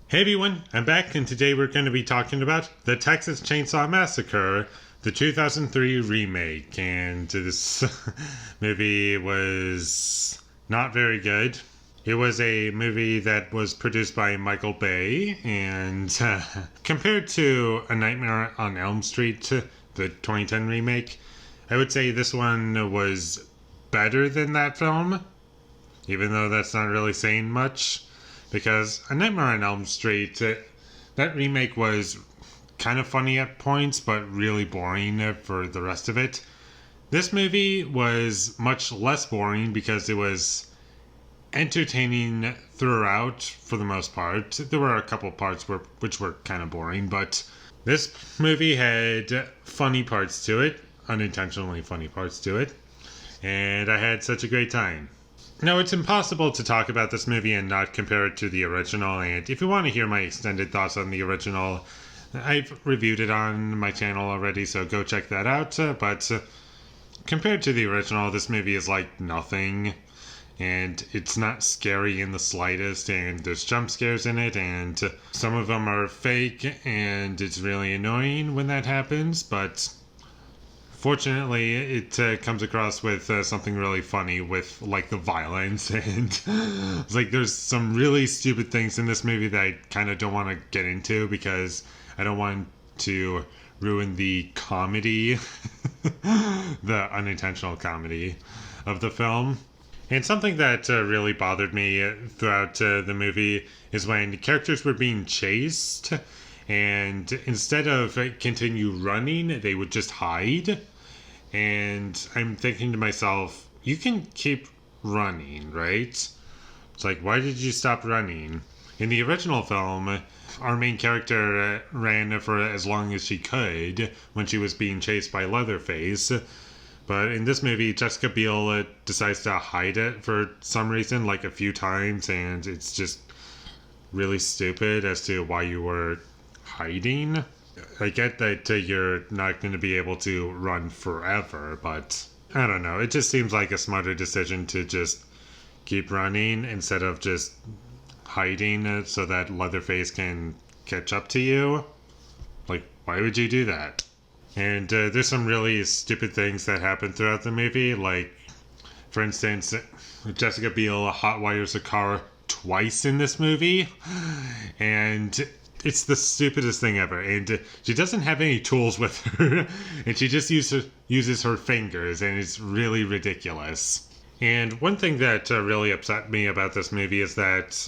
Hey everyone, I'm back and today we're going to be talking about the Texas Chainsaw Massacre, the 2003 remake. And this movie was not very good. It was a movie that was produced by Michael Bay, and compared to A Nightmare on Elm Street, the 2010 remake, I would say this one was better than that film, even though that's not really saying much. Because A Nightmare on Elm Street, that remake was kind of funny at points, but really boring for the rest of it. This movie was much less boring because it was entertaining throughout for the most part. There were a couple parts which were kind of boring, but this movie had funny parts to it, unintentionally funny parts to it, and I had such a great time. Now, it's impossible to talk about this movie and not compare it to the original, and if you want to hear my extended thoughts on the original, I've reviewed it on my channel already, so go check that out. But compared to the original, this movie is like nothing, and it's not scary in the slightest, and there's jump scares in it, and some of them are fake, and it's really annoying when that happens, but fortunately, it comes across with something really funny with like the violence, and it's like there's some really stupid things in this movie that I kind of don't want to get into because I don't want to ruin the comedy, the unintentional comedy of the film. And something that really bothered me throughout the movie is when the characters were being chased, and instead of continue running, they would just hide. And I'm thinking to myself, you can keep running, right? It's like, why did you stop running? In the original film, our main character ran for as long as she could when she was being chased by Leatherface. But in this movie, Jessica Biel decides to hide it for some reason, like a few times, and it's just really stupid as to why you were hiding. I get that you're not going to be able to run forever, but I don't know. It just seems like a smarter decision to just keep running instead of just hiding so that Leatherface can catch up to you. Like, why would you do that? And there's some really stupid things that happen throughout the movie. Like, for instance, Jessica Biel hotwires a car twice in this movie, and it's the stupidest thing ever, and she doesn't have any tools with her, and she just uses her fingers, and it's really ridiculous. And one thing that really upset me about this movie is that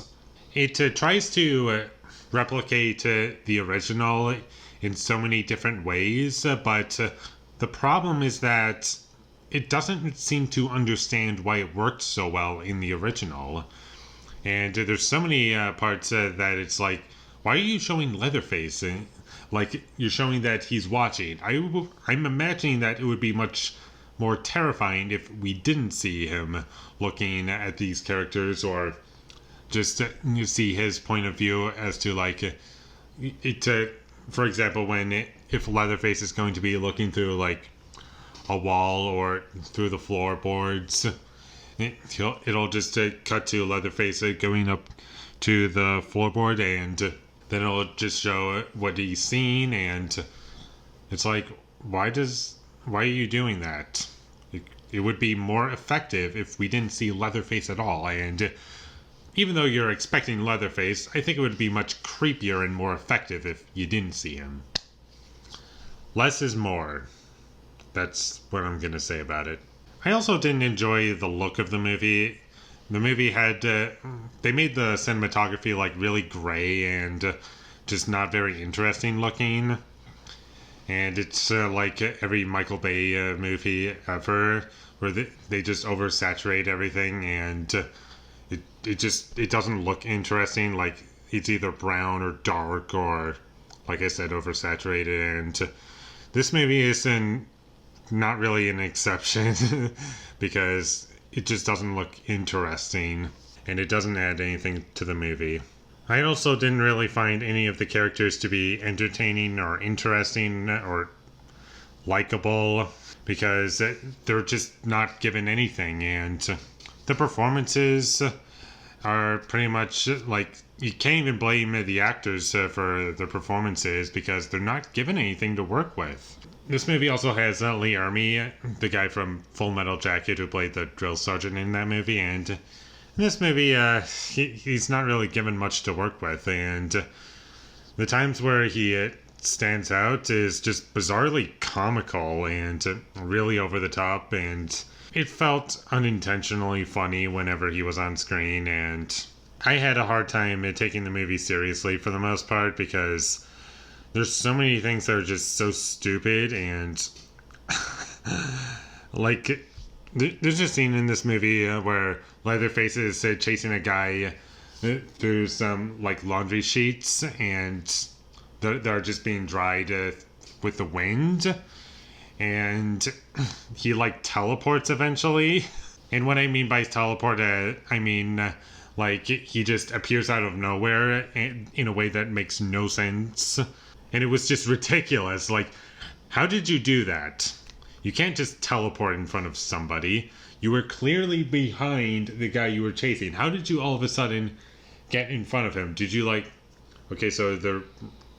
it tries to replicate the original in so many different ways, but the problem is that it doesn't seem to understand why it worked so well in the original. And there's so many parts that it's like, why are you showing Leatherface? Like, you're showing that he's watching. I'm imagining that it would be much more terrifying if we didn't see him looking at these characters, or just you see his point of view as to, like, for example, if Leatherface is going to be looking through, like, a wall or through the floorboards, it'll just cut to Leatherface going up to the floorboard, and then it'll just show what he's seen, and it's like, why are you doing that? It would be more effective if we didn't see Leatherface at all, and even though you're expecting Leatherface, I think it would be much creepier and more effective if you didn't see him. Less is more. That's what I'm going to say about it. I also didn't enjoy the look of the movie. The movie had, they made the cinematography like really gray and just not very interesting looking. And it's like every Michael Bay movie ever, where they just oversaturate everything, and it doesn't look interesting. Like, it's either brown or dark, or, like I said, oversaturated. And this movie is not really an exception because it just doesn't look interesting, and it doesn't add anything to the movie. I also didn't really find any of the characters to be entertaining or interesting or likable, because they're just not given anything, and the performances are pretty much like you can't even blame the actors for their performances because they're not given anything to work with. This movie also has Lee Ermey, the guy from Full Metal Jacket who played the drill sergeant in that movie, and in this movie he's not really given much to work with, and the times where he stands out is just bizarrely comical and really over the top, and it felt unintentionally funny whenever he was on screen, and I had a hard time taking the movie seriously for the most part because there's so many things that are just so stupid, and like there's a scene in this movie where Leatherface is chasing a guy through some like laundry sheets, and they're just being dried with the wind, and he like teleports eventually. And what I mean by teleport, I mean like he just appears out of nowhere in a way that makes no sense, and it was just ridiculous. Like, how did you do that? You can't just teleport in front of somebody. You were clearly behind the guy you were chasing. How did you all of a sudden get in front of him? Did you like, okay, so they're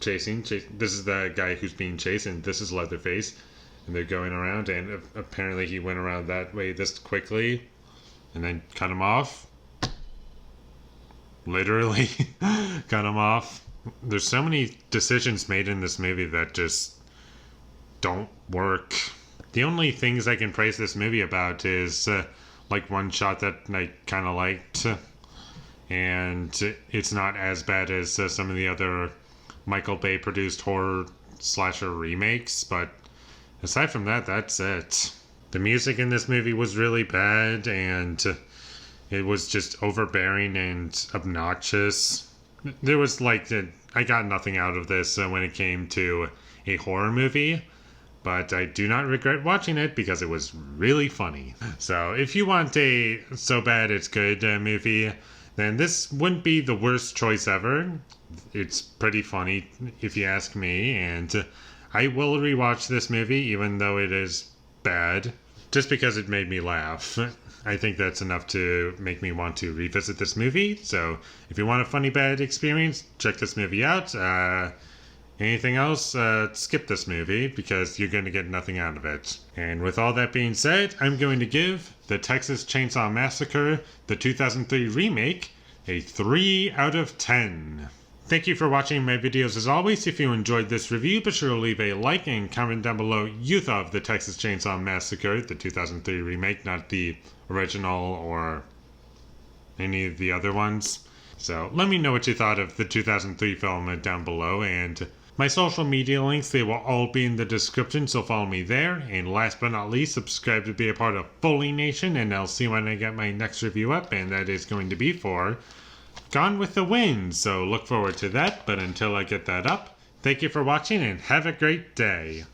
chasing. This is the guy who's being chased, and this is Leatherface, and they're going around, and apparently he went around that way this quickly, and then cut him off. Literally cut him off. There's so many decisions made in this movie that just don't work. The only things I can praise this movie about is like one shot that I kind of liked, and it's not as bad as some of the other Michael Bay produced horror slasher remakes, but aside from that, that's it. The music in this movie was really bad, and it was just overbearing and obnoxious. There was like, I got nothing out of this when it came to a horror movie, but I do not regret watching it because it was really funny. So if you want a so bad it's good movie, then this wouldn't be the worst choice ever. It's pretty funny if you ask me, and I will rewatch this movie even though it is bad, just because it made me laugh. I think that's enough to make me want to revisit this movie. So if you want a funny bad experience, check this movie out. Anything else, skip this movie because you're going to get nothing out of it. And with all that being said, I'm going to give the Texas Chainsaw Massacre, the 2003 remake, a 3 out of 10. Thank you for watching my videos as always. If you enjoyed this review, be sure to leave a like and comment down below you thought of the Texas Chainsaw Massacre, the 2003 remake, not the original or any of the other ones. So let me know what you thought of the 2003 film down below, and my social media links, they will all be in the description, so follow me there. And last but not least, subscribe to be a part of Foley Nation, and I'll see when I get my next review up, and that is going to be for Gone with the Wind, so look forward to that. But until I get that up, thank you for watching and have a great day.